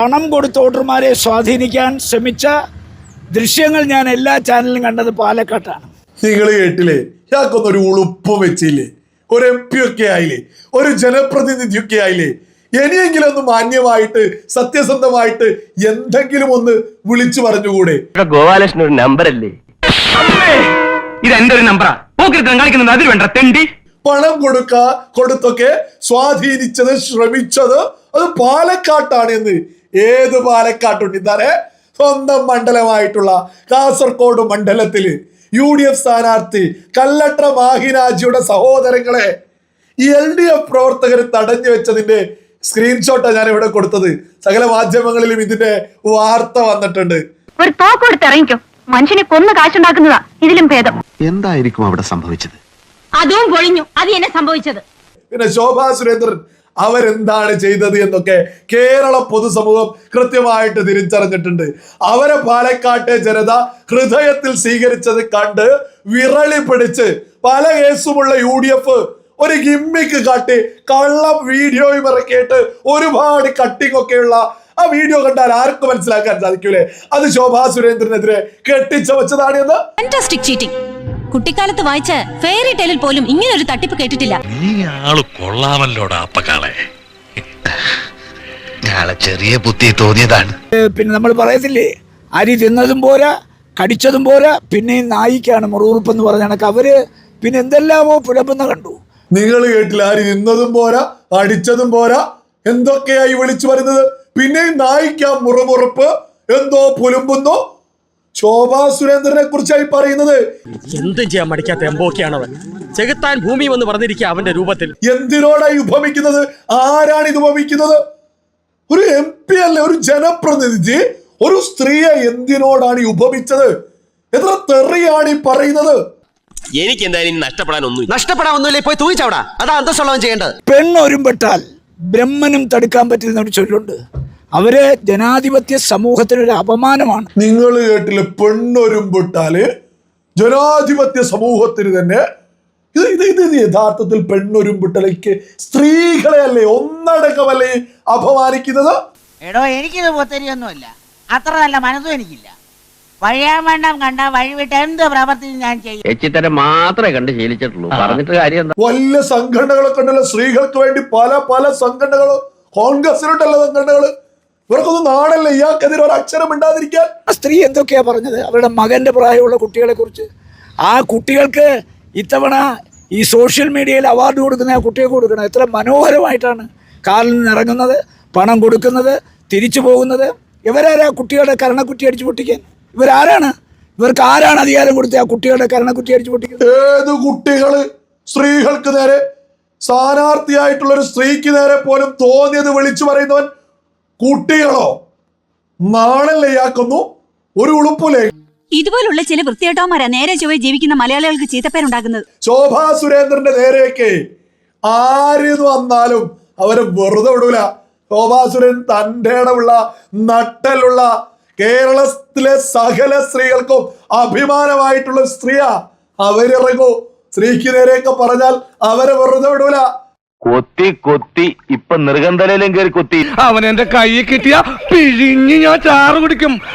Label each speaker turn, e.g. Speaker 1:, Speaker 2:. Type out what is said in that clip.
Speaker 1: പണം കൊടുത്ത് വോട്ടർമാരെ സ്വാധീനിക്കാൻ ശ്രമിച്ച ദൃശ്യങ്ങൾ ഞാൻ എല്ലാ ചാനലിലും കണ്ടത് പാലക്കാട്ടാണ്.
Speaker 2: നിങ്ങൾ കേട്ടില്ലേ? ഇയാൾക്കൊന്നൊരു ഉളുപ്പ് വെച്ചില്ലേ? ഒരു MP ഒക്കെ ആയില്ലേ? ഒരു ജനപ്രതിനിധിയൊക്കെ ആയില്ലേ? ഇനിയെങ്കിലും ഒന്ന് മാന്യമായിട്ട് സത്യസന്ധമായിട്ട് എന്തെങ്കിലും ഒന്ന് വിളിച്ചു പറഞ്ഞുകൂടെ?
Speaker 3: ഗോപാലകൃഷ്ണൻ ഒരു നമ്പർ അല്ലേ? ഇത് എന്റെ ഒരു നമ്പറാ. കാണിക്കുന്നത് അതിൽ വേണ്ട തെണ്ടി.
Speaker 2: പണം കൊടുത്തൊക്കെ സ്വാധീനിച്ചത് ശ്രമിച്ചത് അത് പാലക്കാട്ടാണ് എന്ന്. ഏത് പാലക്കാട്ടുണ്ട്? ഇതാരെ സ്വന്തം മണ്ഡലമായിട്ടുള്ള കാസർഗോഡ് മണ്ഡലത്തില് UDF സ്ഥാനാർത്ഥി കല്ലട്ര മാഹിനാജിയുടെ സഹോദരങ്ങളെ LDF പ്രവർത്തകർ തടഞ്ഞു വെച്ചതിന്റെ സ്ക്രീൻഷോട്ടാണ് ഞാൻ ഇവിടെ കൊടുത്തത്. സകല മാധ്യമങ്ങളിലും ഇതിന്റെ വാർത്ത വന്നിട്ടുണ്ട്.
Speaker 4: ഒരു തോക്കെടുത്ത് ഇറങ്ങിക്കോ, മനുഷ്യനെ കൊന്നു കാശുണ്ടാക്കുന്നതാ ഇതിലും ഭേദം.
Speaker 5: എന്തായിരിക്കും അവിടെ സംഭവിച്ചത്?
Speaker 4: അതും പൊളിഞ്ഞു. അത് എന്നെ സംഭവിച്ചത്.
Speaker 2: പിന്നെ ശോഭാ സുരേന്ദ്രൻ അവരെന്താണ് ചെയ്തത് എന്നൊക്കെ കേരള പൊതുസമൂഹം കൃത്യമായിട്ട് തിരിച്ചറിഞ്ഞിട്ടുണ്ട്. അവരെ പാലക്കാട്ടെ ജനത ഹൃദയത്തിൽ സ്വീകരിച്ചത് കണ്ട് വിറളി പിടിച്ച് പല കേസുമുള്ള UDF ഒരു ഗിമ്മിക്ക് കാട്ടി കള്ളം വീഡിയോയും ഇറക്കിയിട്ട് ഒരുപാട് കട്ടിംഗ് ഒക്കെയുള്ള ആ വീഡിയോ കണ്ടാൽ ആർക്കും മനസ്സിലാക്കാൻ സാധിക്കൂലേ അത് ശോഭാ സുരേന്ദ്രനെതിരെ കെട്ടിച്ചവച്ചതാണ് എന്ന്.
Speaker 6: Fantastic cheating. കുട്ടിക്കാലത്ത് വായിച്ച ഫെയറി ടെയിലിൽ പോലും ഇങ്ങനെ ഒരു തട്ടിപ്പ് കേട്ടിട്ടില്ല.
Speaker 7: നീ ആള് കൊള്ളാമല്ലോടാ അപ്പക്കാളെ. ഞാളെ ചെറിയ ബുദ്ധി തോന്നിയതാണ്.
Speaker 1: പിന്നെ നമ്മൾ പറയത്തില്ലേ, അരി തിന്നതും പോരാ കടിച്ചതും പോരാ പിന്നെ നായിക്കാണ് മുറിവുറുപ്പെന്ന് പറഞ്ഞ കണക്ക് അവര് പിന്നെ എന്തെല്ലാമോ പുലമ്പുന്ന കണ്ടു.
Speaker 2: നിങ്ങൾ കേട്ടില്ല? അരി തിന്നതും പോരാ അടിച്ചതും പോരാ എന്തൊക്കെയായി വിളിച്ചു വരുന്നത്. പിന്നെ നായിക്കാം മുറിവുറുപ്പ് എന്തോ പുലുമ്പുന്നോ. ശോഭാ സുരേന്ദ്രനെ കുറിച്ചായി പറയുന്നത്.
Speaker 8: എന്തും ചെയ്യാൻ മടിക്കാത്ത എമ്പോക്കെയാണവൻ. ചെകുത്താൻ ഭൂമി വന്ന് പറഞ്ഞിരിക്കുക അവന്റെ രൂപത്തിൽ.
Speaker 2: എന്തിനോടായി ഉപമിക്കുന്നത്? ആരാണ് ഇത് ഉപമിക്കുന്നത്? ഒരു MP അല്ലേ, ഒരു ജനപ്രതിനിധി ഒരു സ്ത്രീയെ എന്തിനോടാണ് ഉപമിച്ചത്? എത്ര തെറിയാണ് ഈ പറയുന്നത്?
Speaker 3: എനിക്ക് എന്തായാലും
Speaker 5: നഷ്ടപ്പെടാൻ ഒന്നുമില്ല. പോയി തൂങ്ങിച്ചവിടാ. അതാ അന്തസ്സുള്ളവൻ ചെയ്യേണ്ടത്.
Speaker 1: പെണ്ണൊരുമ്പെട്ടാൽ ബ്രഹ്മനും തടുക്കാൻ പറ്റുന്ന ഒരു ചൊല്ലുണ്ട്. അവര് ജനാധിപത്യ സമൂഹത്തിനൊരു അപമാനമാണ്.
Speaker 2: നിങ്ങൾ കേട്ടില്ല? പെണ്ണൊരുമ്പിട്ടാല് ജനാധിപത്യ സമൂഹത്തിന് തന്നെ ഇത് യഥാർത്ഥത്തിൽ പെണ്ണൊരുമ്പിട്ടലേക്ക് സ്ത്രീകളെ അല്ലേ ഒന്നടക്കമല്ലേ അപമാനിക്കുന്നത്?
Speaker 9: എടോ, എനിക്കിത് പൊത്തരിയൊന്നുമില്ല. അത്ര നല്ല മനസ്സും എനിക്കില്ല. വഴിയാൻ വേണ്ടാം കണ്ട വഴിവിട്ട് എന്ത് പ്രവർത്തി ഞാൻ ചെയ്യും.
Speaker 3: എച്ചിത്തരം മാത്രമേ കണ്ട് ശീലിച്ചിട്ടുള്ളൂ. പറഞ്ഞിട്ട് കാര്യം എന്താ?
Speaker 2: വലിയ സംഘടനകളൊക്കെ ഉണ്ടല്ലോ സ്ത്രീകൾക്ക് വേണ്ടി. പല പല സംഘടനകൾ, കോൺഗ്രസിലുണ്ടല്ലോ സംഘടനകള്. ഇവർക്കൊന്നും നാടല്ല ഇയാൾക്കെതിരെ ഒരു അക്ഷരം ഇണ്ടാതിരിക്കാൻ.
Speaker 1: സ്ത്രീ എന്തൊക്കെയാ പറഞ്ഞത് അവരുടെ മകന്റെ പ്രായമുള്ള കുട്ടികളെ കുറിച്ച്? ആ കുട്ടികൾക്ക് ഇത്തവണ ഈ സോഷ്യൽ മീഡിയയിൽ അവാർഡ് കൊടുക്കുന്ന ആ കുട്ടികൾക്ക് കൊടുക്കണം. എത്ര മനോഹരമായിട്ടാണ് കാറിൽ നിന്ന് ഇറങ്ങുന്നത്, പണം കൊടുക്കുന്നത്, തിരിച്ചു പോകുന്നത്. ഇവരാരാ കുട്ടികളുടെ കരണക്കുറ്റി അടിച്ചു പൊട്ടിക്കാൻ? ഇവരാരാണ്? ഇവർക്ക് ആരാണ് അധികാരം കൊടുത്തത് ആ കുട്ടികളുടെ കരണക്കുറ്റി അടിച്ചു പൊട്ടിക്കുന്നത്?
Speaker 2: ഏത് കുട്ടികള്? സ്ത്രീകൾക്ക് നേരെ, സ്ഥാനാർത്ഥിയായിട്ടുള്ള ഒരു സ്ത്രീക്ക് നേരെ പോലും തോന്നിയത് വിളിച്ചു പറയുന്നവൻ കുട്ടികളോ? നാളല്ലേ ഇയാക്കുന്നു? ഒരു ഉളുപ്പില്ലേ?
Speaker 6: ഇതുപോലുള്ള ചില വൃത്തികെട്ടവന്മാരാ നേരെ ചൊവ്വേ ജീവിക്കുന്ന മലയാളികൾക്ക് ചീത്തപ്പേരുണ്ടാക്കുന്നത്.
Speaker 2: ശോഭാ സുരേന്ദ്രന്റെ നേരെയൊക്കെ ആര് വന്നാലും അവരെ വെറുതെ വിടൂല. ശോഭാ സുരേന്ദ്രൻ തന്റെ ഇടമുള്ള നട്ടലുള്ള കേരളത്തിലെ സകല സ്ത്രീകൾക്കും അഭിമാനമായിട്ടുള്ള സ്ത്രീയാ. അവരിറങ്ങൂ. സ്ത്രീക്ക് നേരെയൊക്കെ പറഞ്ഞാൽ അവരെ വെറുതെ വിടൂല.
Speaker 3: കൊത്തി ഇപ്പൊ നിർഗന്ധലയിലും കയറി കൊത്തി.
Speaker 8: അവൻ എന്റെ കൈ കിട്ടിയ പിഴിഞ്ഞ് ഞാൻ ചാറ് കുടിക്കും.